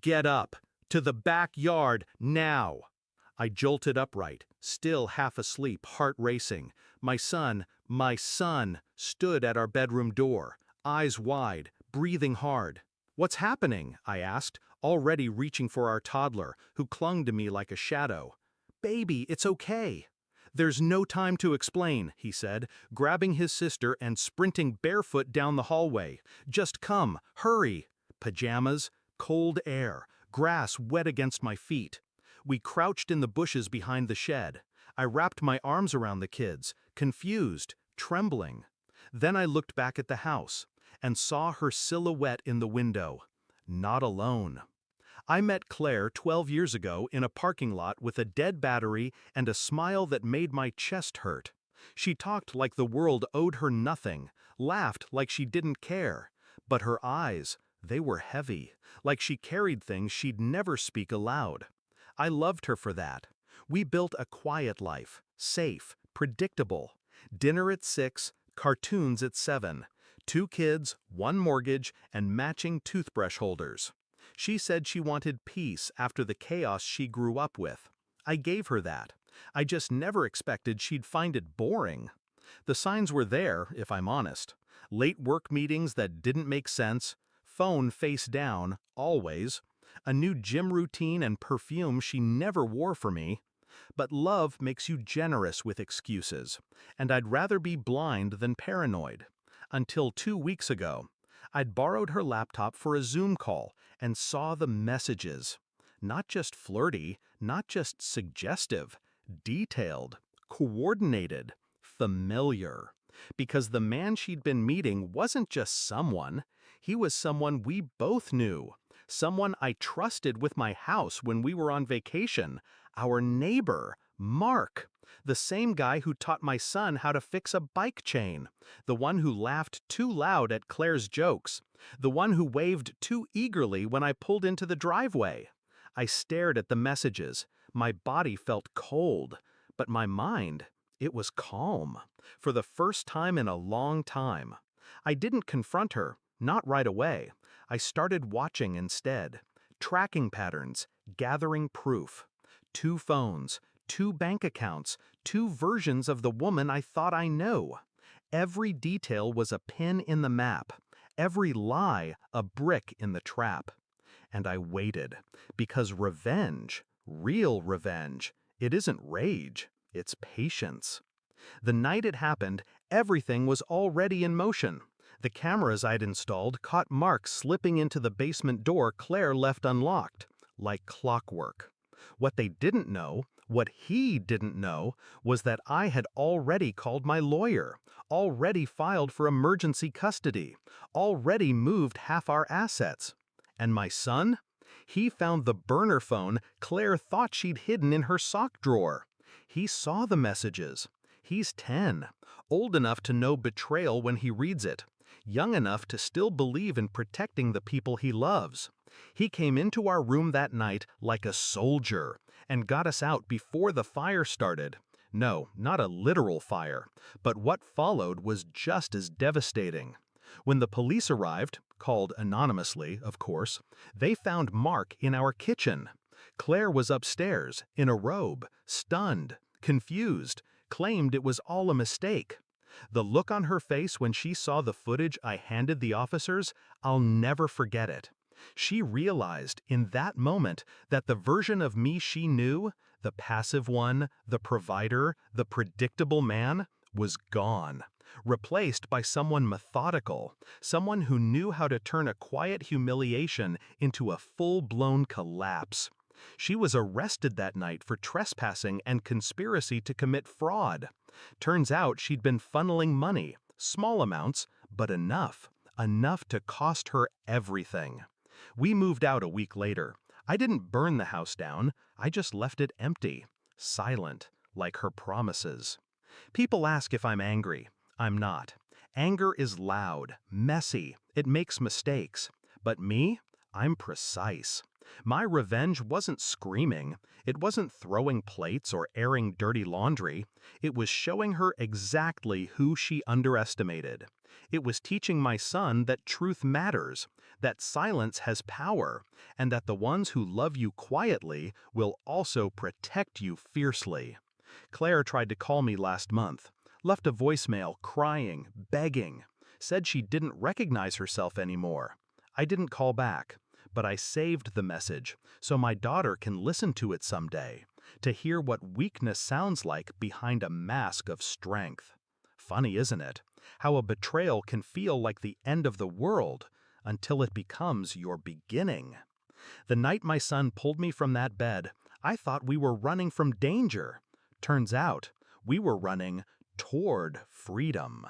Get up! To the backyard, now! I jolted upright, still half asleep, heart racing. My son, stood at our bedroom door, eyes wide, breathing hard. "What's happening?" I asked, already reaching for our toddler, who clung to me like a shadow. "Baby, it's okay." "There's no time to explain," he said, grabbing his sister and sprinting barefoot down the hallway. "Just come, hurry." Pajamas, cold air, grass wet against my feet. We crouched in the bushes behind the shed. I wrapped my arms around the kids, confused, trembling. Then I looked back at the house and saw her silhouette in the window. Not alone. I met Claire 12 years ago in a parking lot with a dead battery and a smile that made my chest hurt. She talked like the world owed her nothing, laughed like she didn't care. But her eyes, they were heavy, like she carried things she'd never speak aloud. I loved her for that. We built a quiet life, safe, predictable. Dinner at 6, cartoons at 7. 2 kids, 1 mortgage, and matching toothbrush holders. She said she wanted peace after the chaos she grew up with. I gave her that. I just never expected she'd find it boring. The signs were there, if I'm honest. Late work meetings that didn't make sense, phone face down, always, a new gym routine and perfume she never wore for me. But love makes you generous with excuses, and I'd rather be blind than paranoid. Until 2 weeks ago, I'd borrowed her laptop for a Zoom call and saw the messages. Not just flirty, not just suggestive, detailed, coordinated, familiar. Because the man she'd been meeting wasn't just someone, he was someone we both knew. Someone I trusted with my house when we were on vacation. Our neighbor, Mark. The same guy who taught my son how to fix a bike chain. The one who laughed too loud at Claire's jokes. The one who waved too eagerly when I pulled into the driveway. I stared at the messages. My body felt cold, but my mind, it was calm. For the first time in a long time. I didn't confront her, not right away. I started watching instead. Tracking patterns, gathering proof. 2 phones, 2 bank accounts, 2 versions of the woman I thought I knew. Every detail was a pin in the map. Every lie, a brick in the trap. And I waited, because revenge, real revenge, it isn't rage, it's patience. The night it happened, everything was already in motion. The cameras I'd installed caught Mark slipping into the basement door Claire left unlocked, like clockwork. What they didn't know, what he didn't know, was that I had already called my lawyer, already filed for emergency custody, already moved half our assets. And my son? He found the burner phone Claire thought she'd hidden in her sock drawer. He saw the messages. He's 10, old enough to know betrayal when he reads it, young enough to still believe in protecting the people he loves. He came into our room that night like a soldier and got us out before the fire started. No, not a literal fire, but what followed was just as devastating. When the police arrived, called anonymously, of course, they found Mark in our kitchen. Claire was upstairs, in a robe, stunned, confused, claimed it was all a mistake. The look on her face when she saw the footage I handed the officers, I'll never forget it. She realized in that moment that the version of me she knew, the passive one, the provider, the predictable man, was gone, replaced by someone methodical, someone who knew how to turn a quiet humiliation into a full-blown collapse. She was arrested that night for trespassing and conspiracy to commit fraud. Turns out she'd been funneling money, small amounts, but enough to cost her everything. We moved out a week later. I didn't burn the house down, I just left it empty, silent, like her promises. People ask if I'm angry. I'm not. Anger is loud, messy, it makes mistakes. But me? I'm precise. My revenge wasn't screaming, it wasn't throwing plates or airing dirty laundry, it was showing her exactly who she underestimated. It was teaching my son that truth matters, that silence has power, and that the ones who love you quietly will also protect you fiercely. Claire tried to call me last month, left a voicemail crying, begging, said she didn't recognize herself anymore. I didn't call back, but I saved the message so my daughter can listen to it someday, to hear what weakness sounds like behind a mask of strength. Funny, isn't it? How a betrayal can feel like the end of the world until it becomes your beginning. The night my son pulled me from that bed, I thought we were running from danger. Turns out, we were running toward freedom.